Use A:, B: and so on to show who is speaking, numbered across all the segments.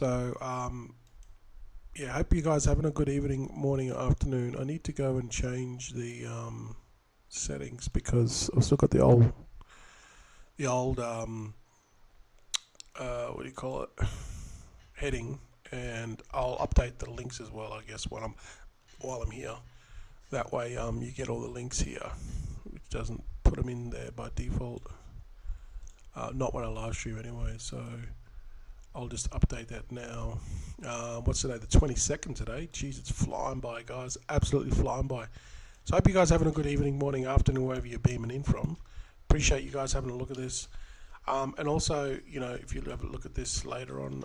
A: So yeah, I hope you guys having a good evening, morning, or afternoon. I need to go and change the settings because I've still got the old what do you call it, heading, and I'll update the links as well, I guess, while I'm here. That way you get all the links here, which doesn't put them in there by default, not when I live stream anyway. So I'll just update that now. What's today? The 22nd today. Jeez, it's flying by, guys. Absolutely flying by. So I hope you guys having a good evening, morning, afternoon, wherever you're beaming in from. Appreciate you guys having a look at this. And also, you know, if you have a look at this later on,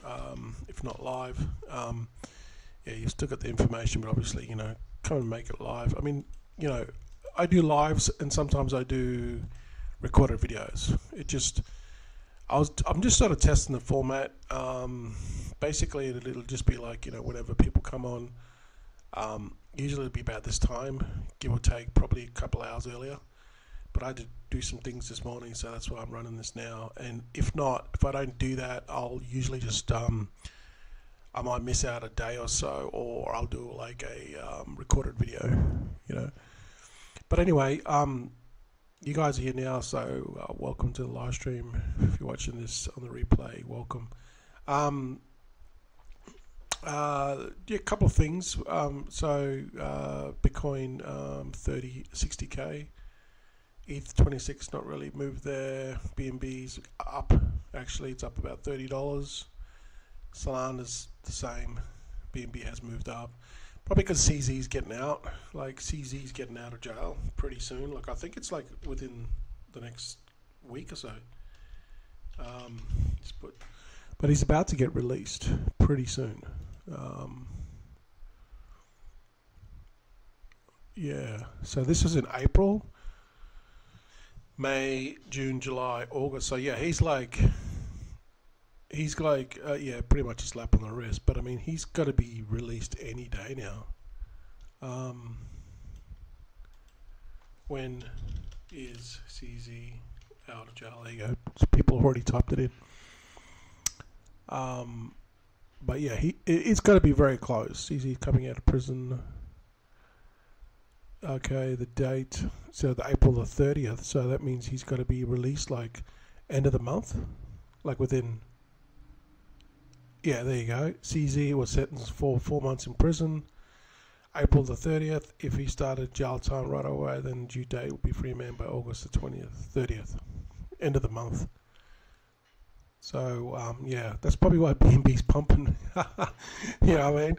A: if not live, yeah, you still got the information, but obviously, you know, come and make it live. I mean, you know, I do lives and sometimes I do recorded videos. I'm just sort of testing the format. Basically, it'll just be like, you know, whenever people come on, usually it'll be about this time, give or take, probably a couple hours earlier. But I had to do some things this morning, so that's why I'm running this now. And if I don't do that, I'll usually just I might miss out a day or so, or I'll do like a recorded video, you know. But anyway, you guys are here now, so welcome to the live stream. If you're watching this on the replay, welcome. Yeah, a couple of things. Bitcoin 60k. ETH 26 not really moved there. BNB's up. Actually, it's up about $30. Solana's the same. BNB has moved up. Probably because CZ's getting out. Like, CZ's getting out of jail pretty soon. Like, I think it's like within the next week or so. But he's about to get released pretty soon. Yeah. So this was in April. May, June, July, August. So yeah, he's like, yeah, pretty much a slap on the wrist. But I mean, he's got to be released any day now. When is CZ out of jail? There you go. So people have already typed it in. But yeah, it's got to be very close. CZ coming out of prison. Okay, the date, so the April the 30th, so that means he's got to be released like end of the month, like within, yeah, there you go. CZ was sentenced for 4 months in prison, April the 30th. If he started jail time right away, then due date will be free man by August the 30th, end of the month. So, yeah, that's probably why BNB's pumping. Yeah,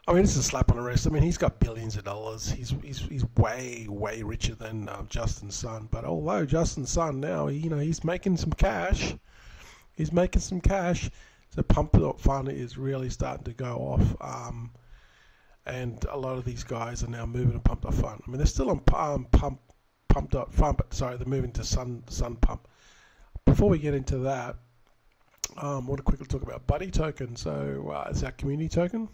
A: I mean, it's a slap on the wrist. I mean, he's got billions of dollars. He's way richer than Justin's son. But although Justin's son now, you know, he's making some cash. He's making some cash. So Pump Up Fund is really starting to go off. And a lot of these guys are now moving to Pump Up Fund. I mean, they're still on Pumped Up Fund, but sorry, they're moving to Sun Pump. Before we get into that, I want to quickly talk about Buddy Token. So it's our community token.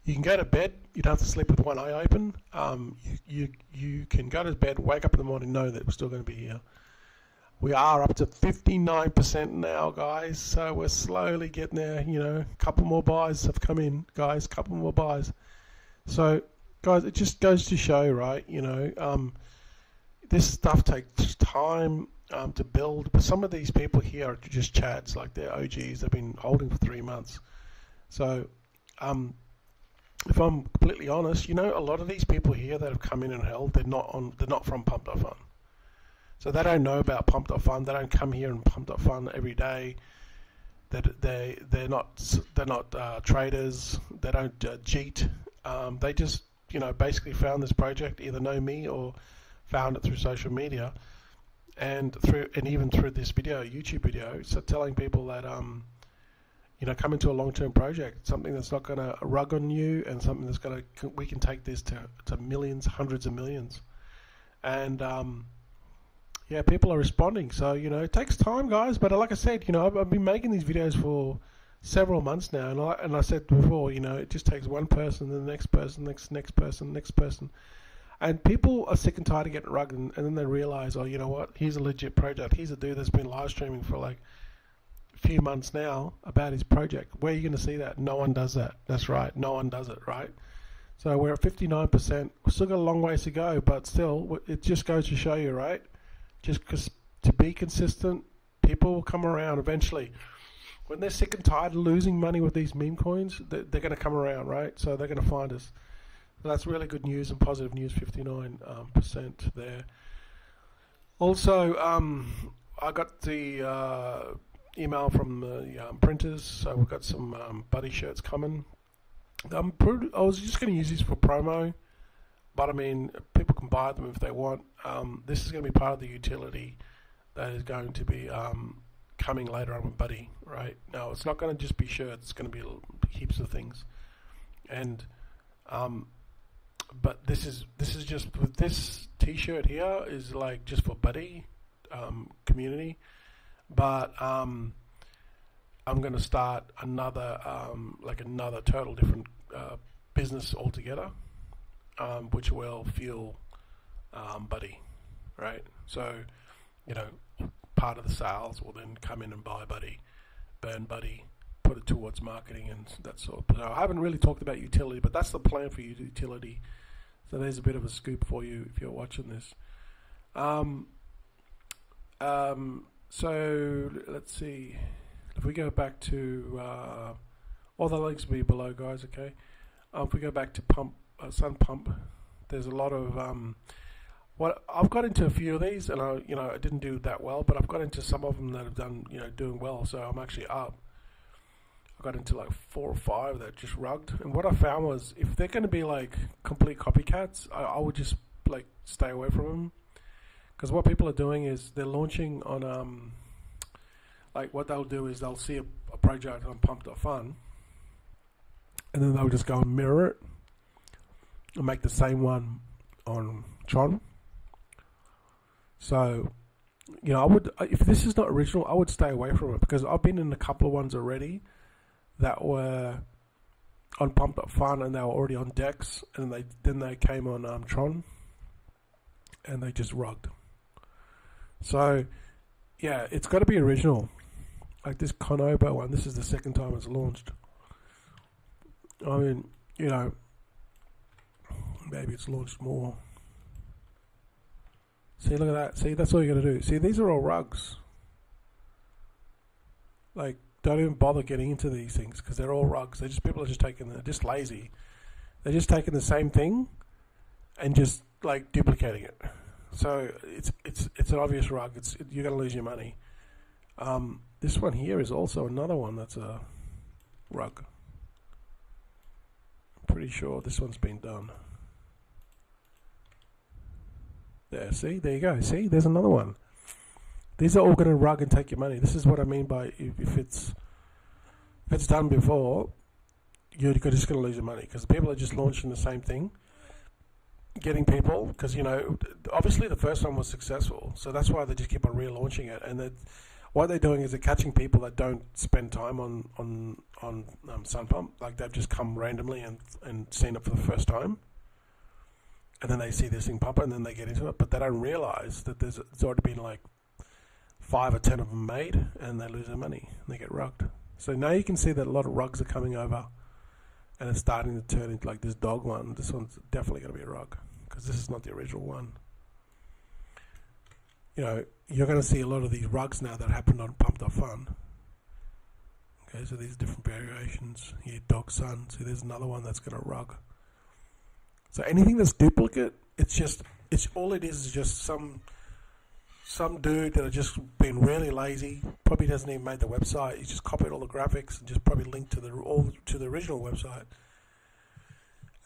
A: You can go to bed. You don't have to sleep with one eye open. You can go to bed, wake up in the morning, know that we're still going to be here. We are up to 59% now, guys. So we're slowly getting there. You know, a couple more buys have come in, guys. Couple more buys. So, guys, it just goes to show, right? You know, this stuff takes time to build. But some of these people here are just chads, like they're OGs. They've been holding for 3 months. So, if I'm completely honest, you know, a lot of these people here that have come in and held, they're not from Pumped Up Fund. So they don't know about Pumped Up Fund. They don't come here and Pumped Up Fund every day. They're not traders. They don't cheat. They just, you know, basically found this project, either know me or found it through social media, and even through this video, YouTube video. So telling people that you know, come into a long-term project, something that's not going to rug on you, and something that's going to, we can take this to millions, hundreds of millions. And yeah, people are responding. So, you know, it takes time, guys. But like I said, you know, I've been making these videos for several months now, and I said before, you know, it just takes one person, then the next person, next person, and people are sick and tired of getting rugged, and then they realize, oh, you know what? Here's a legit project. Here's a dude that's been live streaming for like few months now about his project. Where are you going to see that? No one does that. That's right. No one does it, right? So we're at 59%. We've still got a long ways to go, but still, it just goes to show you, right? Just because to be consistent, people will come around eventually. When they're sick and tired of losing money with these meme coins, they're going to come around, right? So they're going to find us. So that's really good news and positive news, 59% there. Also, I got the email from the printers, so we've got some buddy shirts coming. I was just going to use these for promo, but I mean, people can buy them if they want. This is going to be part of the utility that is going to be coming later on with Buddy, right? No, it's not going to just be shirts. It's going to be heaps of things, and but this is just this T-shirt here is like just for Buddy community, but I'm going to start another another total different business altogether, which will fuel Buddy, right? So, you know, part of the sales will then come in and buy Buddy, burn Buddy, put it towards marketing and that sort. So I haven't really talked about utility, but that's the plan for utility. So there's a bit of a scoop for you if you're watching this. So let's see. If we go back to all the links will be below, guys. Okay. If we go back to Sun Pump, there's a lot of what I've got into a few of these, and I didn't do that well, but I've got into some of them that have done doing well. So I'm actually up. I got into like 4 or 5 that just rugged, and what I found was if they're going to be like complete copycats, I would just like stay away from them, because what people are doing is they're launching on like what they'll do is they'll see a project on Pump.fun, and then they'll just go and mirror it and make the same one on Tron. So, I would, if this is not original, I would stay away from it, because I've been in a couple of ones already that were on Pump.fun and they were already on Dex, and then they came on Tron and they just rugged. So, yeah, it's got to be original. Like this Conobo one, this is the second time it's launched. I mean, maybe it's launched more. See, look at that. See, that's all you got to do. See, these are all rugs. Like, don't even bother getting into these things, because they're all rugs. People are just they're just lazy. They're just taking the same thing and just like duplicating it. So it's an obvious rug. You're going to lose your money. This one here is also another one that's a rug. I'm pretty sure this one's been done. There, see? There you go. See? There's another one. These are all going to rug and take your money. This is what I mean by if it's done before, you're just going to lose your money, because people are just launching the same thing, getting people, because obviously the first one was successful, so that's why they just keep on relaunching it. And what they're doing is they're catching people that don't spend time on Sun Pump. Like, they've just come randomly and seen it for the first time, and then they see this thing pop, and then they get into it, but they don't realize that it's already been like 5 or 10 of them made, and they lose their money and they get rugged. So now you can see that a lot of rugs are coming over, and it's starting to turn into like this dog one. This one's definitely going to be a rug, because this is not the original one. You're going to see a lot of these rugs now that happened on Pump.fun. Okay, so these different variations. Here, Dog Sun. See, there's another one that's going to rug. So anything that's duplicate, it's all it is just some dude that has just been really lazy, probably hasn't even made the website. He's just copied all the graphics and just probably linked to the original website,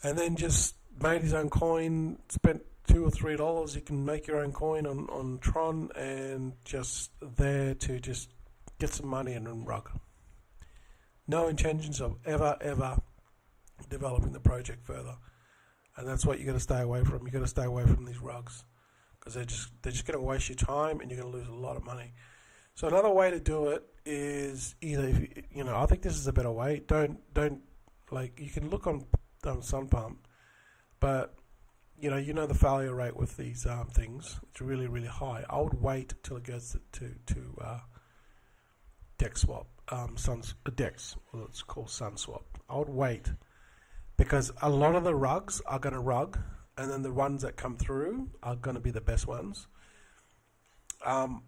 A: and then just made his own coin, spent $2 or $3. You can make your own coin on Tron, and just there to just get some money and then rug. No intentions of ever developing the project further, and that's what you got to stay away from. You got to stay away from these rugs, because they're just going to waste your time, and you're going to lose a lot of money. So another way to do it is either, I think this is a better way. Don't like, you can look on Sun Pump, but the failure rate with these things, it's really, really high. I would wait till it goes DEX swap, DEX, well, it's called Sun swap. I would wait because a lot of the rugs are going to rug, and then the ones that come through are going to be the best ones.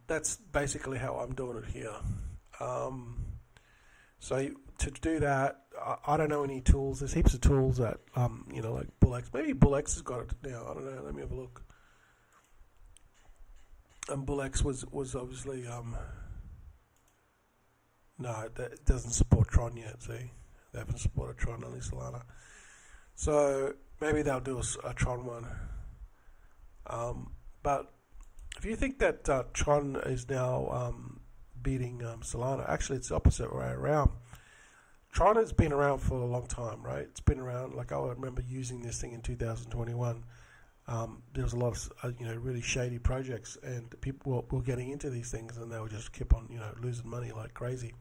A: That's basically how I'm doing it here. So to do that, I don't know any tools. There's heaps of tools that, like BullX. Maybe BullX has got it now. I don't know. Let me have a look. And BullX was obviously no, it doesn't support Tron yet. See, they haven't supported Tron, only Solana. So maybe they'll do a Tron one. But if you think that Tron is now beating Solana, actually it's the opposite way around. Tron has been around for a long time, right? It's been around. Like I remember using this thing in 2021. There was a lot of really shady projects, and people were getting into these things, and they would just keep on losing money like crazy.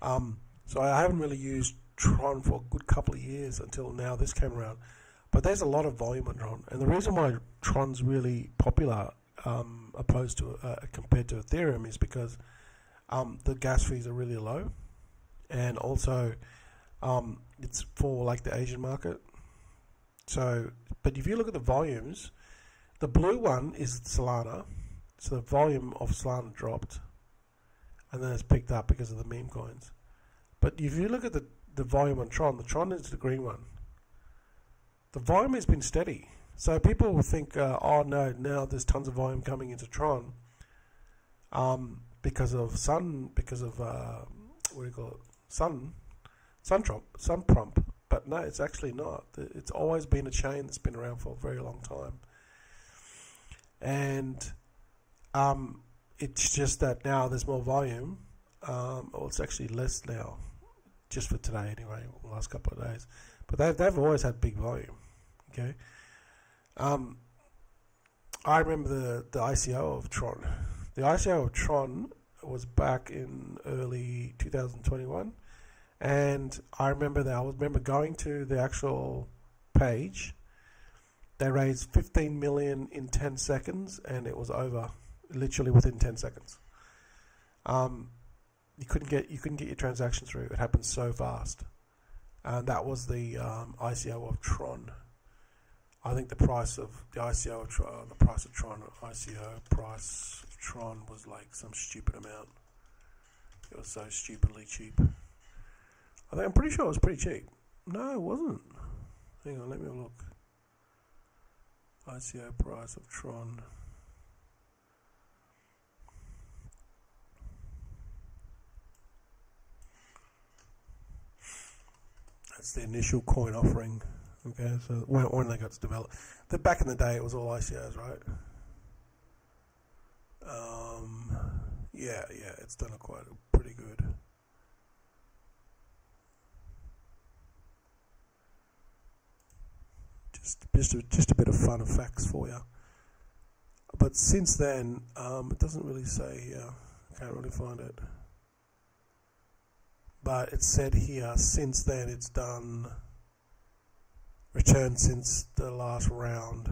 A: So I haven't really used Tron for a good couple of years until now this came around. But there's a lot of volume on Tron, and the reason why Tron's really popular opposed to compared to Ethereum is because the gas fees are really low, and also it's for like the Asian market. So, but if you look at the volumes, the blue one is Solana, so the volume of Solana dropped, and then it's picked up because of the meme coins. But if you look at the volume on Tron, the Tron is the green one. The volume has been steady. So people will think, oh no, now there's tons of volume coming into Tron because of Sun Prompt. But no, it's actually not. It's always been a chain that's been around for a very long time. And it's just that now there's more volume. Or it's actually less now, just for today anyway, the last couple of days. But they've always had big volume. Okay. I remember the ICO of Tron. The ICO of Tron was back in early 2021. And I remember going to the actual page. They raised 15 million in 10 seconds, and it was over, literally within 10 seconds. You couldn't get your transaction through. It happened so fast, and that was the ICO of Tron. I think the price of the ICO of Tron, ICO price of Tron was like some stupid amount. It was so stupidly cheap. I'm pretty sure it was pretty cheap. No, it wasn't. Hang on, let me have a look. ICO price of Tron. That's the initial coin offering. Okay, so when they got to develop. Back in the day, it was all ICOs, right? Yeah, it's done pretty good. Just a bit of fun facts for you. But since then, it doesn't really say here. I can't really find it. But it said here, since then it's done return since the last round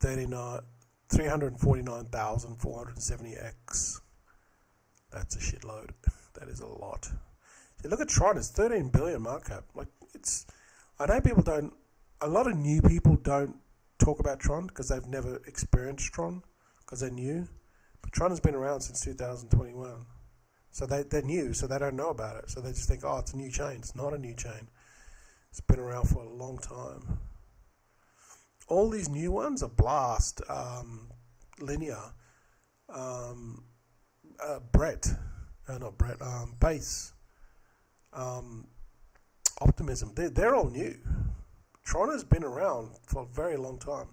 A: 349,470x. That's a shitload. That is a lot. See, look at Tron, it's 13 billion market cap. Like I know a lot of new people don't talk about Tron because they've never experienced Tron because they're new. But Tron has been around since 2021. So they're new, so they don't know about it. So they just think, oh, it's a new chain. It's not a new chain. It's been around for a long time. All these new ones are Blast, Linear, Base, Optimism. They're all new. Tron has been around for a very long time.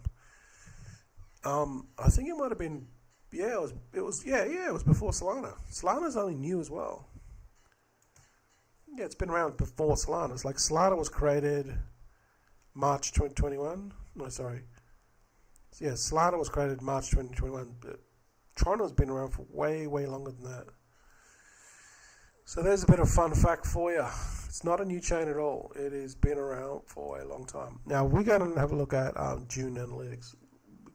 A: I think it might have been, it was before Solana. Solana's only new as well. Yeah, it's been around before Solana. It's like Solana was created March 2021. No, sorry. Yeah, Solana was created March 2021. But Tron has been around for way, way longer than that. So there's a bit of fun fact for you. It's not a new chain at all. It has been around for a long time. Now we're going to have a look at June Analytics.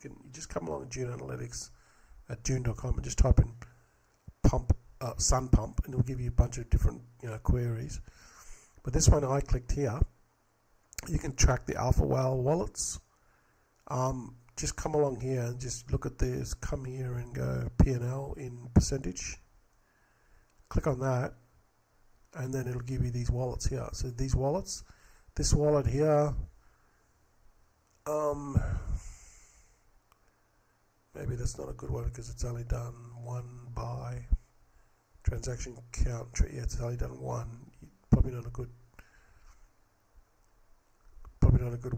A: You just come along to June Analytics at june.com and just type in pump Sun Pump, and it'll give you a bunch of different queries. But this one I clicked here, you can track the Alpha Whale wallets. Just come along here and just look at this. Come here and go P&L in percentage. Click on that, and then it'll give you these wallets here. So these wallets, this wallet here, maybe that's not a good one because it's only done one by transaction count. Yeah, it's only done one. Probably not a good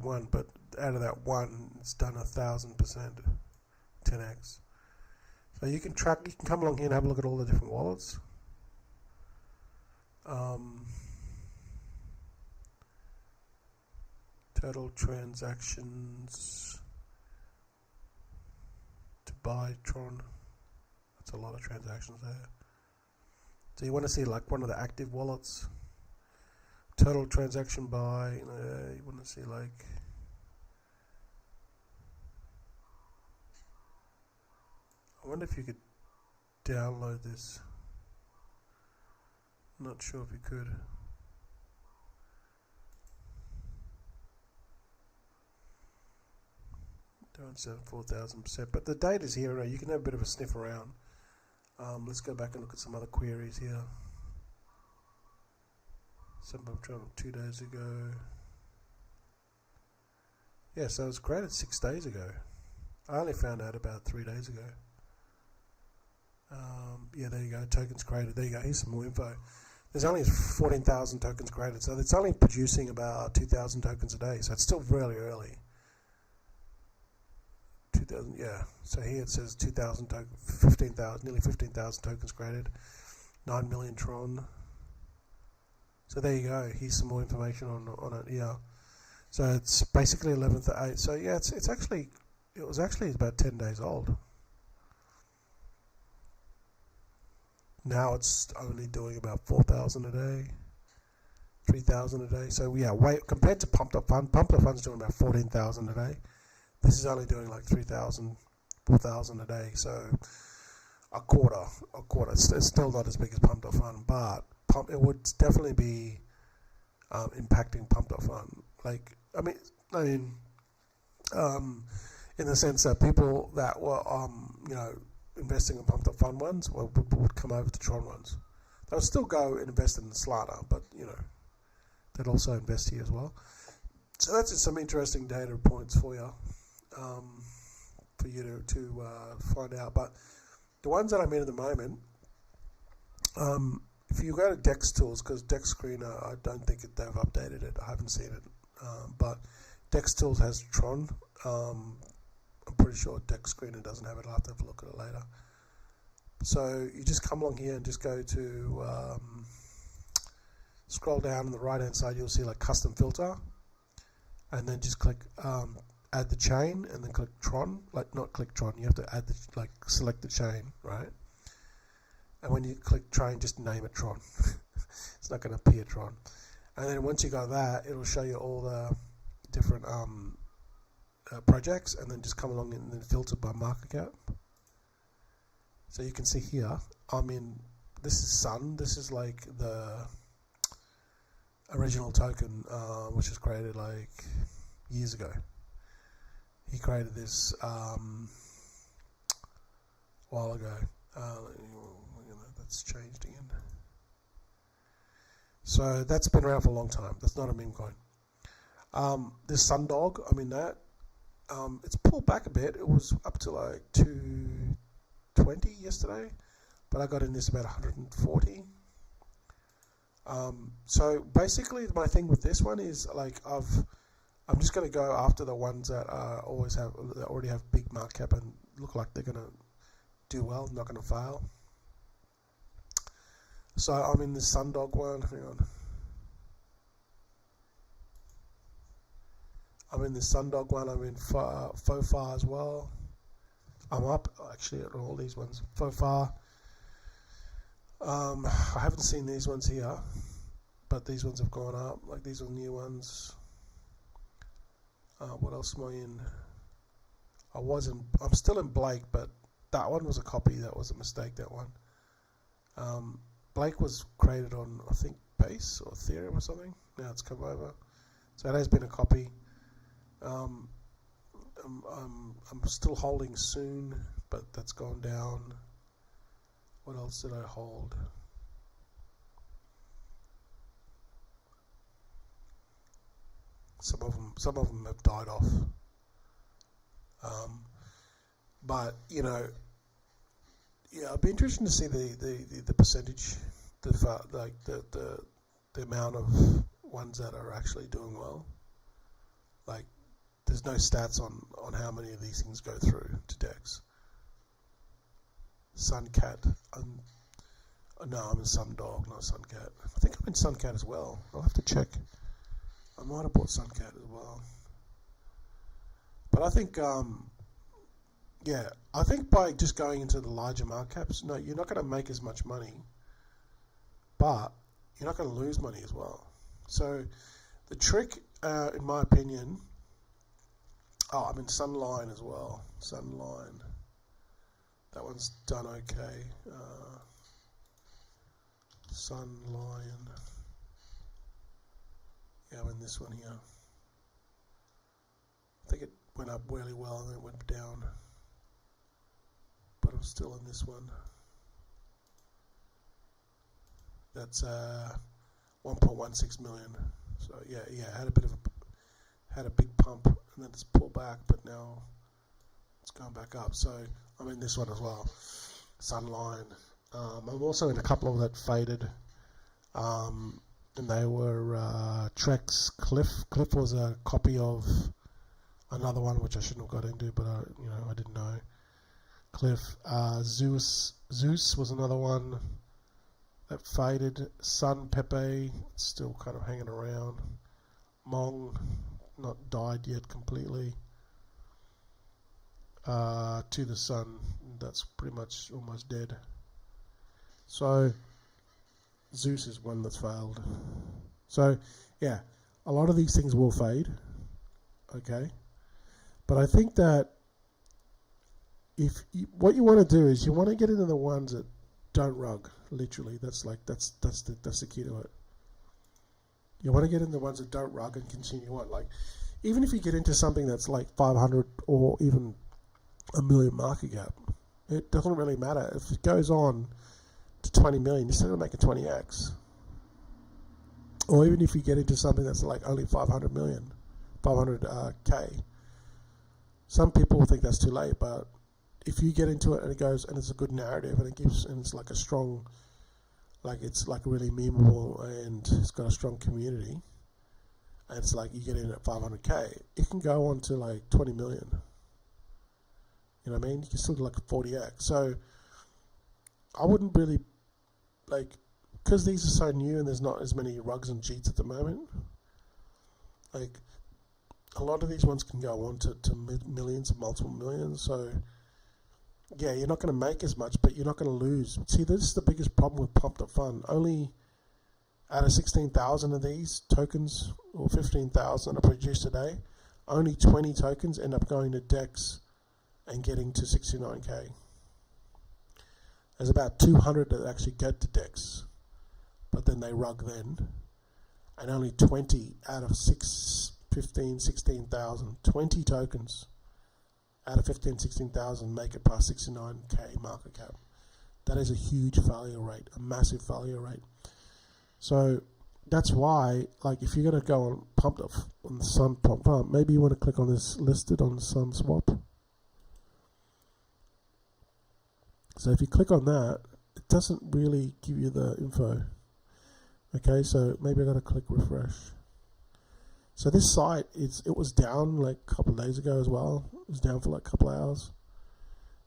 A: one, but out of that one, it's done 1,000%, 10x. So you can track. You can come along here and have a look at all the different wallets. Total transactions to buy Tron. That's a lot of transactions there. So you want to see like one of the active wallets. Total transaction by, you want to see like, I wonder if you could download this. Not sure if you could. Don't say 4,000%, but the data's here. You can have a bit of a sniff around. Let's go back and look at some other queries here. Some of them 2 days ago. Yeah, so it was created 6 days ago. I only found out about 3 days ago. Yeah, there you go. Tokens created. There you go. Here's some more info. There's only 14,000 tokens created, so it's only producing about 2,000 tokens a day. So it's still really early. 2,000, yeah. So here it says 2,000 tokens, 15,000, nearly 15,000 tokens created, 9 million Tron. So there you go. Here's some more information on it. Yeah. So it's basically 11th at 8. So yeah, it was actually about 10 days old. Now it's only doing about 4,000 a day, 3,000 a day. So yeah, compared to Pumped Up Fund's doing about 14,000 a day. This is only doing like 3,000, 4,000 a day. So a quarter. It's still not as big as Pumped Up Fund, but it would definitely be impacting Pumped Up Fund. Like, I mean, in the sense that people that were, investing in Pumped Up Fund ones would come over to Tron ones. They'll still go and invest in the Slider, but they'd also invest here as well. So that's just some interesting data points for you, to find out. But the ones that I'm in at the moment, if you go to Dex Tools, because Dex Screener, I don't think they've updated it. I haven't seen it, but Dex Tools has Tron. I'm pretty sure Dex Screener doesn't have it. I'll have to have a look at it later. So you just come along here and just go to scroll down on the right hand side. You'll see like custom filter, and then just click add the chain, and then click Tron. Like, not click Tron, you have to add select the chain, right? And when you click train, just name it Tron. It's not going to appear Tron. And then once you got that, it'll show you all the different projects, and then just come along and then filter by market cap. So you can see here, this is Sun. This is like the original token, which was created like years ago. He created this a while ago. That's changed again. So that's been around for a long time. That's not a meme coin. This Sundog, it's pulled back a bit. It was up to like 220 yesterday, but I got in this about 140. So basically, my thing with this one is like I'm just going to go after the ones that already have big market cap and look like they're going to do well, not going to fail. So I'm in this Sundog one. Hang on. I'm in this Sundog one. I'm in Fofar as well. I'm up actually at all these ones. Fofar. I haven't seen these ones here, but these ones have gone up. Like, these are new ones. What else am I in? I'm still in Blake, but that one was a copy. That was a mistake, that one. Blake was created on, I think, Base or Ethereum or something. Now it's come over. So it has been a copy. I'm still holding Soon, but that's gone down. What else did I hold? Some of them have died off. But you know, yeah, I'd be interested to see the percentage, the amount of ones that are actually doing well. Like, there's no stats on how many of these things go through to DEX. Suncat, no, I'm in Sundog, not Suncat. I think I'm in Suncat as well. I'll have to check. I might have bought Suncat as well. But I think, yeah, I think by just going into the larger market caps, no, you're not going to make as much money, but you're not going to lose money as well. So the trick, in my opinion, I'm in Sunline as well. Sunline. That one's done okay. Sunline. Yeah, I'm in this one here. I think it went up really well and then it went down. But I'm still in this one. That's 1.16 million. So yeah, had a big pump and then it's pulled back, but now it's going back up. So I'm in this one as well. Sunline. I'm also in a couple of that faded. And they were Trex. Cliff was a copy of another one which I shouldn't have got into, but I didn't know. Cliff. Zeus was another one that faded. Sun Pepe still kind of hanging around. Mong not died yet completely. To the Sun, that's pretty much almost dead. So Zeus is one that's failed. So yeah, a lot of these things will fade. Okay, but I think that what you want to do is you want to get into the ones that don't rug. Literally, that's the key to it. You want to get into the ones that don't rug and continue on. Like, even if you get into something that's like 500 or even a million market cap, it doesn't really matter. If it goes on to 20 million, you're still going to make a 20x. Or even if you get into something that's like only 500K. Some people think that's too late, but if you get into it and it goes and it's a good narrative and it's like a strong, like it's like really memeable and it's got a strong community, and it's like you get in at 500K, it can go on to like 20 million. You know what I mean? You can still do like a 40x. So I wouldn't really, like, because these are so new and there's not as many rugs and cheats at the moment, like a lot of these ones can go on to millions and multiple millions. So yeah, you're not going to make as much, but you're not going to lose. See, this is the biggest problem with pumped up fund. Only out of 16,000 of these tokens, or 15,000 that are produced today, only 20 tokens end up going to DEX and getting to 69K. There's about 200 that actually get to DEX, but then they rug then, and only 20 out of 16,000, 20 tokens out of 16,000 make it past 69K market cap. That is a huge failure rate, a massive failure rate. So that's why, like, if you're going to go on pumped up on the Sun pump, maybe you want to click on this listed on Sun Swap. So if you click on that, it doesn't really give you the info. Okay, so maybe I got to click refresh. So this site, it was down like a couple of days ago as well. It was down for like a couple of hours.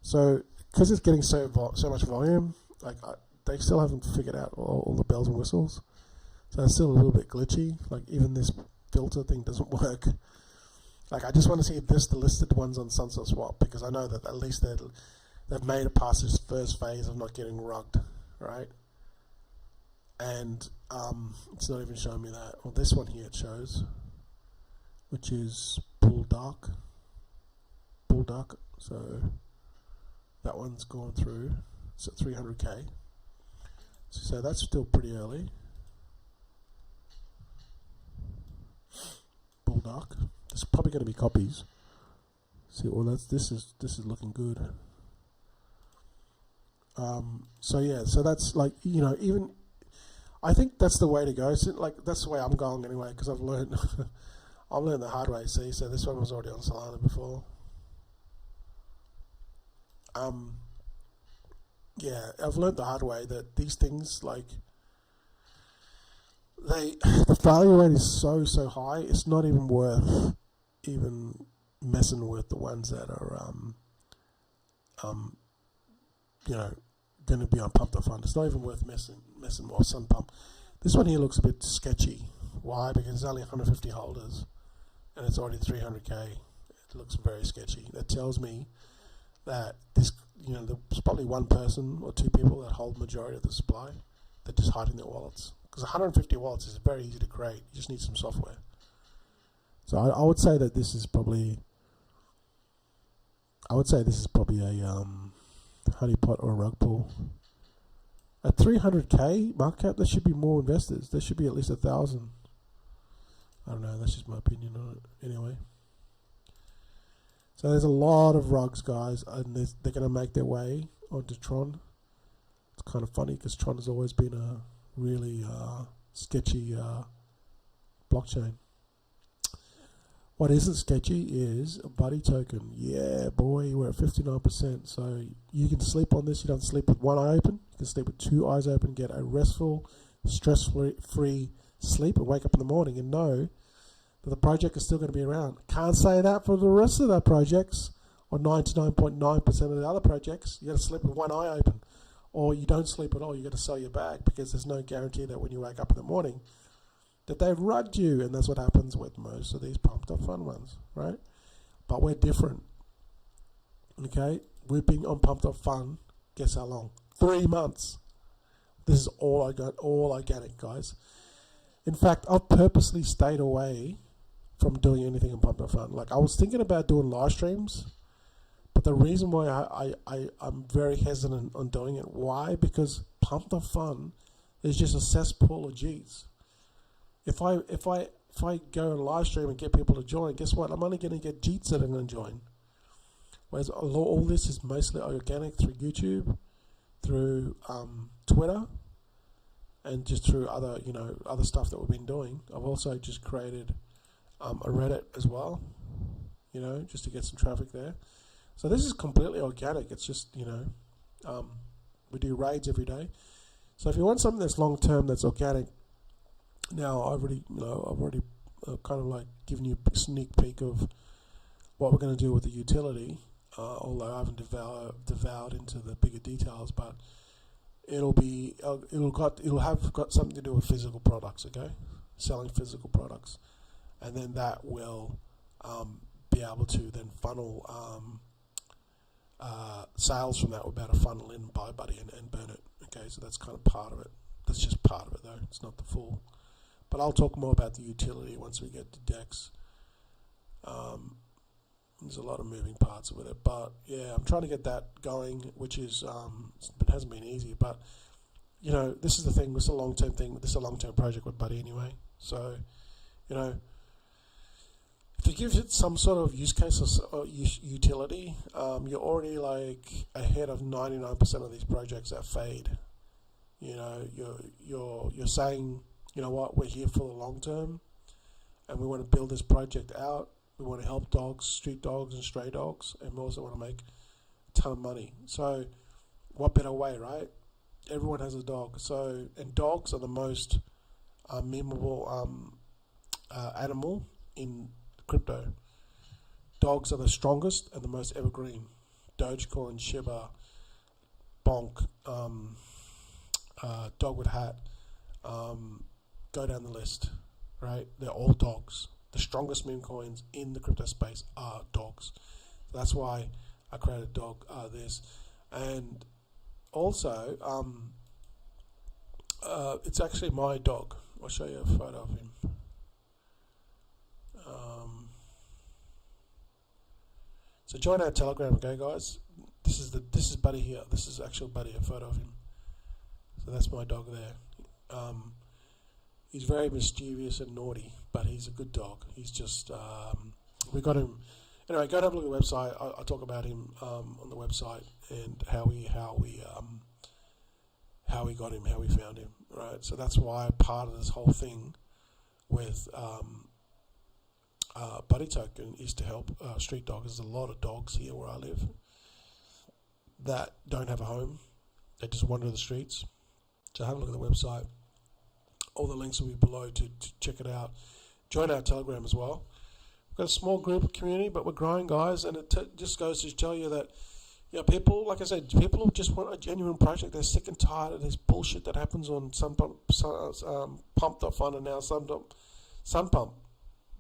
A: So because it's getting so much volume, like they still haven't figured out all the bells and whistles. So it's still a little bit glitchy. Like even this filter thing doesn't work. Like I just want to see if the listed ones on Sunset Swap, because I know that at least they've made it past this first phase of not getting rugged, right? And it's not even showing me that. Well, this one here it shows, which is Bull Duck. So that one's gone through. It's at 300K. So that's still pretty early. Bulldog. There's probably going to be copies. See, well, this is looking good. So yeah, so that's like, you know, even I think that's the way to go. So like that's the way I'm going anyway, because I've learned I've learned the hard way. See, so this one was already on Solana before. Yeah, I've learned the hard way that these things, like, the failure rate is so high. It's not even worth even messing with the ones that are you know, going to be on pump.fund. It's not even worth messing with Sun Pump. This one here looks a bit sketchy. Why? Because it's only 150 holders and it's already 300k. It looks very sketchy. That tells me that this, you know, there's probably one person or two people that hold majority of the supply. They're just hiding their wallets. Because 150 wallets is very easy to create. You just need some software. So I would say that this is probably, a honeypot or a rug pull. At 300k market cap, there should be more investors. There should be at least 1,000. I don't know. That's just my opinion on it. Anyway. So there's a lot of rugs, guys, and they're going to make their way onto Tron. It's kind of funny because Tron has always been a really sketchy blockchain. What isn't sketchy is a buddy token. Yeah, boy, we're at 59%. So you can sleep on this. You don't sleep with one eye open. You can sleep with two eyes open, get a restful, stress-free sleep, and wake up in the morning and know that the project is still going to be around. Can't say that for the rest of the projects, or 99.9% of the other projects. You got to sleep with one eye open, or you don't sleep at all. You got to sell your bag because there's no guarantee that when you wake up in the morning that they've rugged you, and that's what happens with most of these pumped-up-fund ones, right? But we're different. Okay, we've been on pumped-up-fund. Guess how long? 3 months. This is all I got, all organic, guys. In fact, I've purposely stayed away from doing anything in pumped-up-fund. Like, I was thinking about doing live streams, but the reason why I'm very hesitant on doing it, why? Because pumped-up-fund is just a cesspool of G's. If I go and live stream and get people to join, guess what? I'm only going to get Jeets that are going to join. Whereas all this is mostly organic through YouTube, through Twitter, and just through other, you know, other stuff that we've been doing. I've also just created a Reddit as well, you know, just to get some traffic there. So this is completely organic. It's just, you know, we do raids every day. So if you want something that's long term, that's organic. Now I've already kind of like given you a sneak peek of what we're going to do with the utility, although I haven't devoured into the bigger details. But it'll have got something to do with physical products, okay? Selling physical products, and then that will be able to then funnel sales from that. We're about to funnel in Buy Buddy and burn it, okay? So that's kind of part of it. That's just part of it, though. It's not the full. But I'll talk more about the utility once we get to DEX. There's a lot of moving parts with it, but yeah, I'm trying to get that going, which is it hasn't been easy. But you know, this is the thing. This is a long-term thing. This is a long-term project with Buddy anyway. So you know, if you give it some sort of use case or utility, you're already like ahead of 99% of these projects that fade. You know, you're saying, you know what, we're here for the long term, and we want to build this project out. We want to help dogs, street dogs and stray dogs, and we also want to make a ton of money. So what better way, right? Everyone has a dog. So, and dogs are the most memeable animal in crypto. Dogs are the strongest and the most evergreen. Dogecoin, Shiba, Bonk, Dogwood Hat, go down the list, right? They're all dogs. The strongest meme coins in the crypto space are dogs. That's why I created this. And also, it's actually my dog. I'll show you a photo of him. So join our Telegram, okay, guys? This is Buddy here. This is actual Buddy, a photo of him. So That's my dog there. He's very mischievous and naughty, but he's a good dog. He's just we got him. Anyway, go and have a look at the website. I talk about him on the website and how we got him, how we found him. Right. So that's why part of this whole thing with Buddy Token is to help street dogs. There's a lot of dogs here where I live that don't have a home. They just wander the streets. So have a look at the website. All the links will be below to check it out. Join our Telegram as well. We've got a small group community, but we're growing, guys, and it just goes to tell you that, people, like I said, people who just want a genuine project. They're sick and tired of this bullshit that happens on Pump.fun and now Sunpump.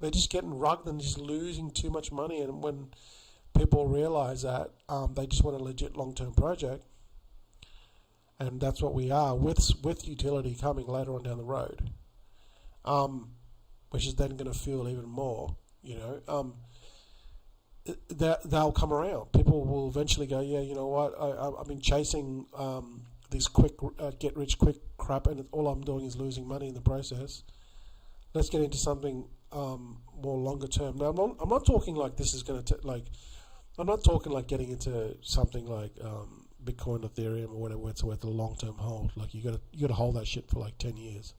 A: They're just getting rugged and just losing too much money, and when people realize that, they just want a legit long-term project. And that's what we are with utility coming later on down the road, which is then going to fuel even more. They'll come around. People will eventually go, yeah, you know what? I've been chasing this quick get-rich-quick crap, and all I'm doing is losing money in the process. Let's get into something more longer term. Now, I'm not talking like this is going to I'm not talking like getting into something like Bitcoin, Ethereum, or whatever. It's worth a long-term hold. Like you got to hold that shit for like 10 years.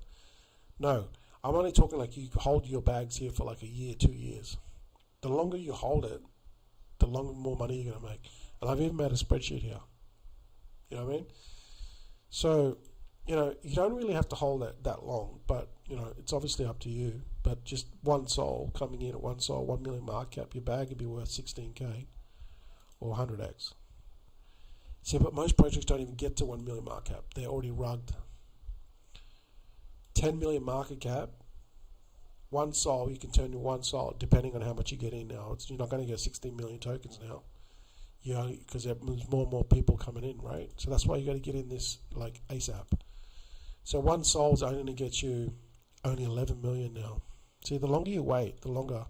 A: No, I'm only talking like you hold your bags here for like a year, 2 years. The longer you hold it, the more money you're gonna make. And I've even made a spreadsheet here. You know what I mean? So, you don't really have to hold that long, but it's obviously up to you. But just one sol coming in at 1 sol, 1 million market cap, your bag would be worth 16k or 100x. See, but most projects don't even get to 1 million market cap. They're already rugged. 10 million market cap, 1 sol, you can turn to 1 sol depending on how much you get in now. You're not going to get 16 million tokens now, because there's more and more people coming in, right? So that's why you got to get in this like ASAP. So 1 sol is only going to get you only 11 million now. See, the longer you wait, the longer,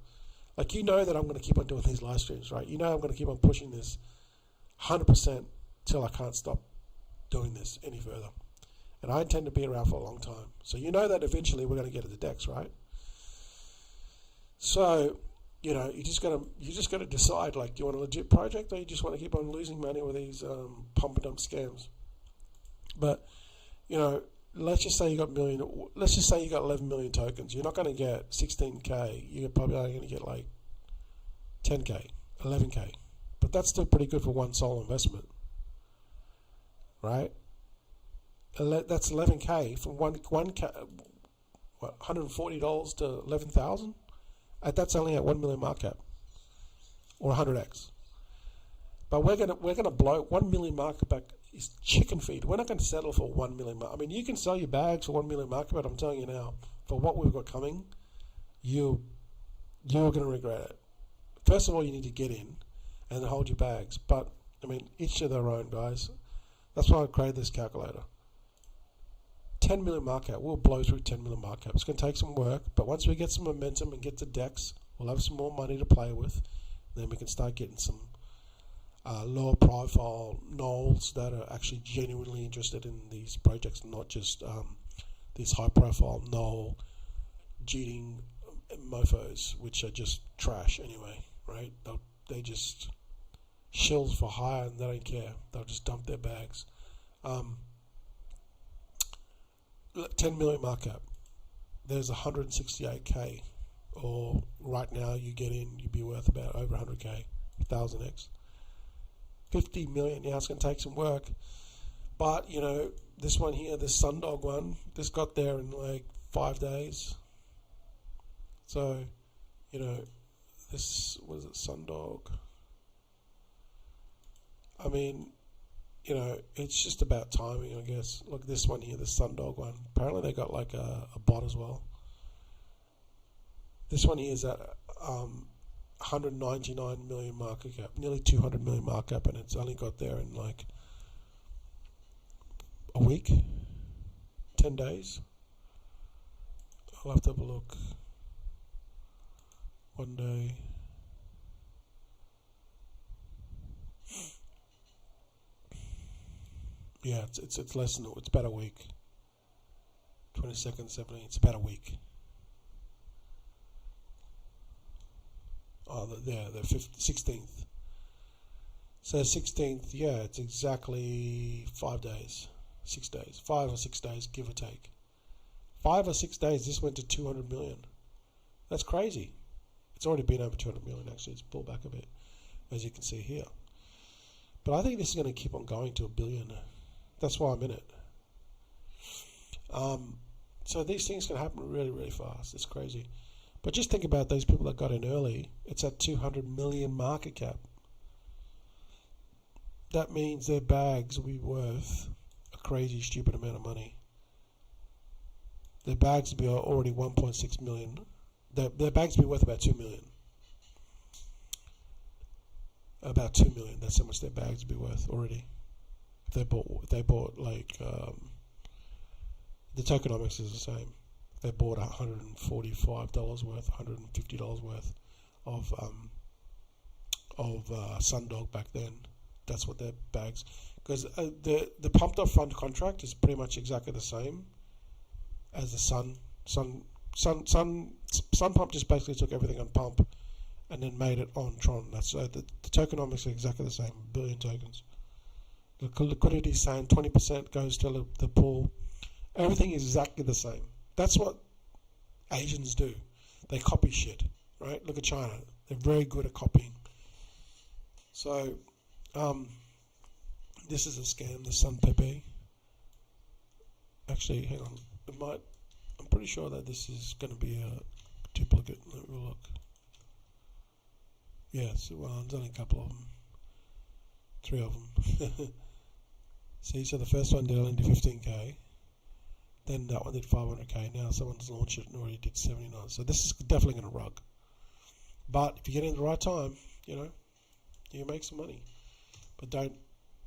A: that I'm going to keep on doing these live streams, right? I'm going to keep on pushing this 100% till I can't stop doing this any further. And I intend to be around for a long time. So that eventually we're going to get to the DEX, right? So, you just got to decide, like, do you want a legit project or you just want to keep on losing money with these pump and dump scams? But, let's just say you got 11 million tokens. You're not going to get 16k. You're probably only going to get like 10k, 11k. But that's still pretty good for 1 sol investment, right? That's 11k from $140 to 11,000. That's only at 1 million market cap or 100x. But we're gonna blow 1 million market cap is chicken feed. We're not going to settle for 1 million. I mean, you can sell your bags for 1 million market, but I'm telling you now, for what we've got coming, you're going to regret it. First of all, you need to get in and hold your bags. But I mean, each to their own, guys. That's why I created this calculator. 10 million market cap. We'll blow through 10 million market cap. It's going to take some work, but once we get some momentum and get to DEX, we'll have some more money to play with. Then we can start getting some lower profile nulls that are actually genuinely interested in these projects, not just these high profile null cheating mofos, which are just trash anyway, right? They just shills for hire and they don't care. They'll just dump their bags. 10 million market cap. There's 168k, or right now you get in, you'd be worth about over 100k, 1000x. 50 million, yeah, it's going to take some work. But, this one here, this Sundog one, this got there in like 5 days. So, this, was it Sundog? I mean, it's just about timing, I guess. Look, this one here, the Sundog one. Apparently they got like a bot as well. This one here is at 199 million market cap, nearly 200 million market cap, and it's only got there in like a week, 10 days. I'll have to have a look. One day. Yeah, it's less than, it's about a week. 22nd, 17th, it's about a week. Oh, the 16th. So 16th, yeah, it's exactly 5 days. 6 days. 5 or 6 days, give or take. 5 or 6 days, this went to 200 million. That's crazy. It's already been over 200 million, actually. It's pulled back a bit, as you can see here. But I think this is going to keep on going to $1 billion. That's why I'm in it. So these things can happen really, really fast. It's crazy. But just think about those people that got in early. It's at 200 million market cap. That means their bags will be worth a crazy, stupid amount of money. Their bags will be already 1.6 million. Their bags will be worth about 2 million. About 2 million. That's how much their bags will be worth already. If they bought like the tokenomics is the same. They bought $145 worth, $150 worth of Sundog back then. That's what their bags, because the pumped up fund contract is pretty much exactly the same as the Sun Pump. Just basically took everything on Pump and then made it on Tron. That's the tokenomics are exactly the same. 1 billion tokens. The liquidity is saying 20% goes to the pool. Everything is exactly the same. That's what Asians do. They copy shit, right? Look at China. They're very good at copying. So, this is a scam, the Sun Pepe. Actually, hang on. I'm pretty sure that this is going to be a duplicate. Let me look. Yes, well, there's only a couple of them. 3 of them. See, so the first one did only 15k. Then that one did 500k. Now someone's launched it and already did 79. So this is definitely going to rug. But if you get in at the right time, you know, you make some money. But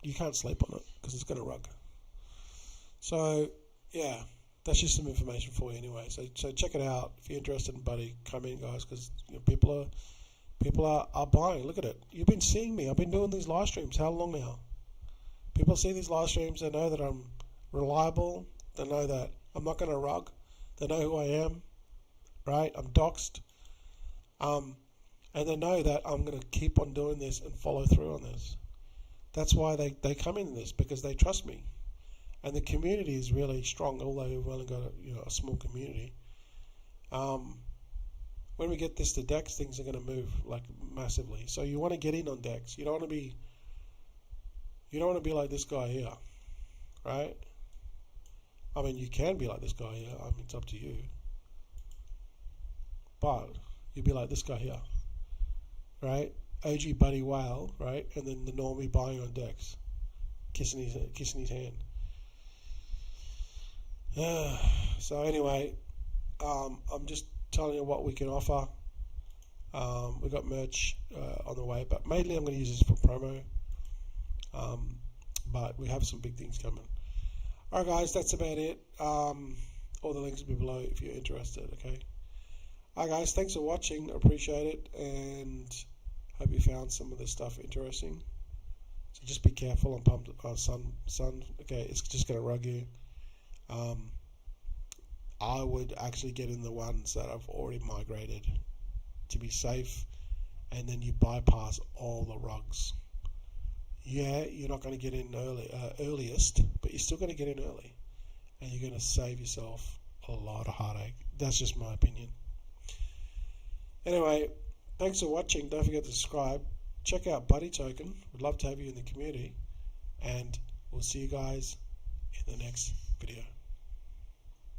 A: you can't sleep on it because it's going to rug. So yeah, that's just some information for you anyway. So check it out if you're interested in Buddy. Come in, guys, because you know, people are buying. Look at it. You've been seeing me. I've been doing these live streams. How long now? People see these live streams. They know that I'm reliable. They know that I'm not going to rug. They know who I am, right? I'm doxed. And they know that I'm going to keep on doing this and follow through on this. That's why they come in this, because they trust me. And the community is really strong, although we've only got a small community. When we get this to DEX, things are going to move like massively. So you want to get in on DEX. You don't want to be like this guy here, right? I mean, you can be like this guy here. I mean, it's up to you. But you'd be like this guy here, right? OG Buddy Whale, right? And then the normie buying on DEX, kissing his hand. So anyway, I'm just telling you what we can offer. We got merch on the way, but mainly I'm going to use this for promo. But we have some big things coming. Alright guys, that's about it. All the links will be below if you're interested, okay? Alright guys, thanks for watching, I appreciate it, and hope you found some of this stuff interesting. So just be careful on pumped sun, okay, it's just going to rug you. I would actually get in the ones that I've already migrated to be safe, and then you bypass all the rugs. Yeah, you're not going to get in earliest, but you're still going to get in early, and you're going to save yourself a lot of heartache. That's just my opinion. Anyway, thanks for watching. Don't forget to subscribe. Check out Buddy Token. We'd love to have you in the community, and we'll see you guys in the next video.